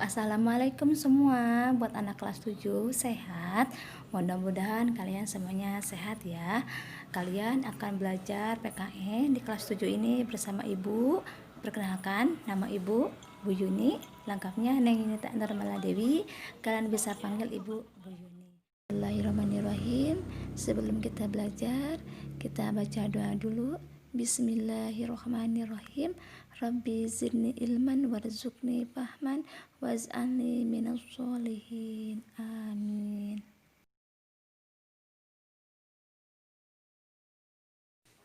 Assalamualaikum semua. Buat anak kelas 7 sehat. Mudah-mudahan kalian semuanya sehat ya. Kalian akan belajar PKN di kelas 7 ini bersama Ibu. Perkenalkan, nama Ibu Bu Yuni. Lengkapnya Neng Yunita Nurmala Dewi. Kalian bisa panggil Ibu Bu Yuni. Bismillahirrahmanirrahim. Sebelum kita belajar, kita baca doa dulu. Bismillahirrahmanirrahim. Rabbi zidni ilman warzuqni fahman waj'alni minas sholihin. Amin.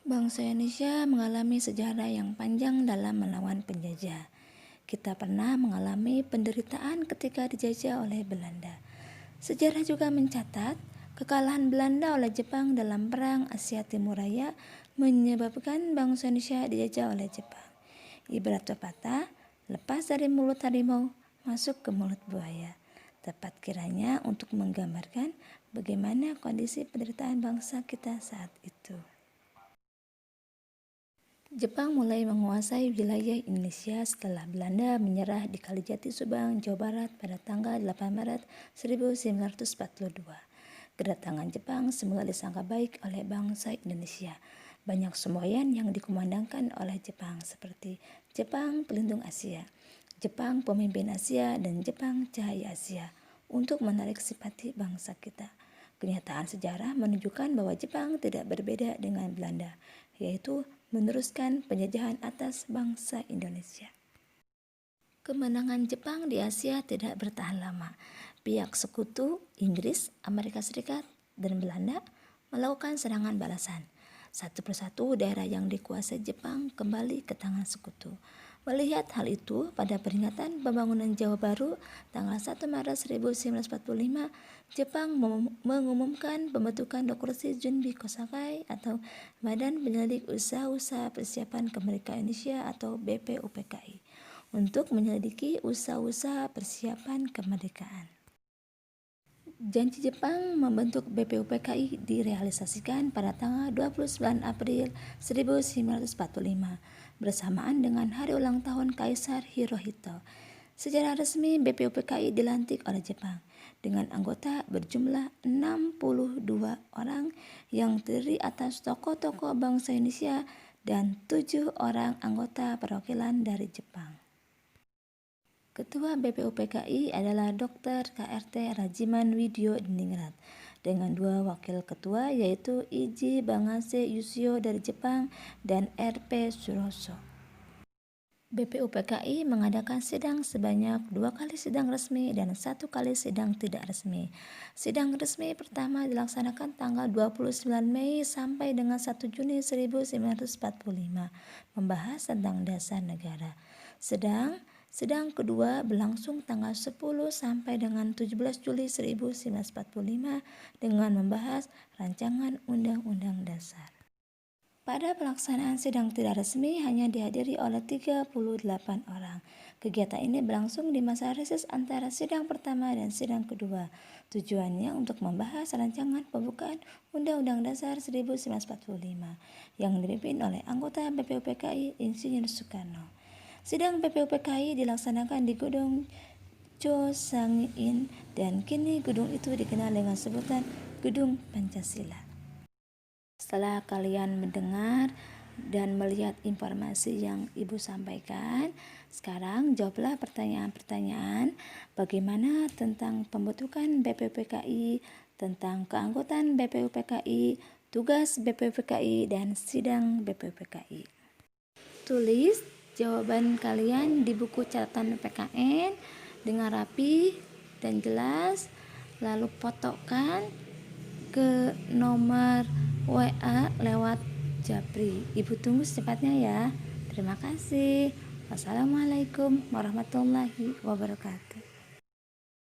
Bangsa Indonesia mengalami sejarah yang panjang dalam melawan penjajah. Kita pernah mengalami penderitaan ketika dijajah oleh Belanda. Sejarah juga mencatat kekalahan Belanda oleh Jepang dalam Perang Asia Timur Raya menyebabkan bangsa Indonesia dijajah oleh Jepang. Ibarat pepatah, lepas dari mulut harimau, masuk ke mulut buaya. Tepat kiranya untuk menggambarkan bagaimana kondisi penderitaan bangsa kita saat itu. Jepang mulai menguasai wilayah Indonesia setelah Belanda menyerah di Kalijati, Subang, Jawa Barat pada tanggal 8 Maret 1942. Kedatangan Jepang semula disangka baik oleh bangsa Indonesia. Banyak semboyan yang dikumandangkan oleh Jepang seperti Jepang Pelindung Asia, Jepang Pemimpin Asia, dan Jepang Cahaya Asia untuk menarik simpati bangsa kita. Kenyataan sejarah menunjukkan bahwa Jepang tidak berbeda dengan Belanda, yaitu meneruskan penjajahan atas bangsa Indonesia. Kemenangan Jepang di Asia tidak bertahan lama. Pihak sekutu Inggris, Amerika Serikat, dan Belanda melakukan serangan balasan. Satu persatu daerah yang dikuasai Jepang kembali ke tangan sekutu. Melihat hal itu, pada peringatan pembangunan Jawa Baru tanggal 1 Maret 1945, Jepang mengumumkan pembentukan Dokumentasi Junbi Kosakai atau Badan Penyelidik Usaha-Usaha Persiapan Kemerdekaan Indonesia atau BPUPKI untuk menyelidiki usaha-usaha persiapan kemerdekaan. Janji Jepang membentuk BPUPKI direalisasikan pada tanggal 29 April 1945 bersamaan dengan hari ulang tahun Kaisar Hirohito. Secara resmi BPUPKI dilantik oleh Jepang dengan anggota berjumlah 62 orang yang terdiri atas tokoh-tokoh bangsa Indonesia dan 7 orang anggota perwakilan dari Jepang. Ketua BPUPKI adalah Dr. KRT Rajiman Widyo Diningrat dengan 2 wakil ketua yaitu Iji Bangase Yusio dari Jepang dan RP Suroso. BPUPKI mengadakan sidang sebanyak 2 kali sidang resmi dan 1 kali sidang tidak resmi. Sidang resmi pertama dilaksanakan tanggal 29 Mei sampai dengan 1 Juni 1945 membahas tentang dasar negara. Sidang kedua berlangsung tanggal 10 sampai dengan 17 Juli 1945 dengan membahas rancangan Undang-Undang Dasar. Pada pelaksanaan sidang tidak resmi hanya dihadiri oleh 38 orang. Kegiatan ini berlangsung di masa reses antara sidang pertama dan sidang kedua. Tujuannya untuk membahas rancangan pembukaan Undang-Undang Dasar 1945 yang dipimpin oleh anggota BPUPKI Insinyur Soekarno. Sidang BPUPKI dilaksanakan di Gedung Cho Sang In dan kini gedung itu dikenal dengan sebutan Gedung Pancasila. Setelah kalian mendengar dan melihat informasi yang Ibu sampaikan, sekarang jawablah pertanyaan-pertanyaan bagaimana tentang pembentukan BPUPKI, tentang keanggotaan BPUPKI, tugas BPUPKI, dan sidang BPUPKI. Tulis jawaban kalian di buku catatan PKN dengan rapi dan jelas, lalu fotokan ke nomor WA lewat Japri. Ibu tunggu secepatnya ya. Terima kasih. Wassalamualaikum warahmatullahi wabarakatuh.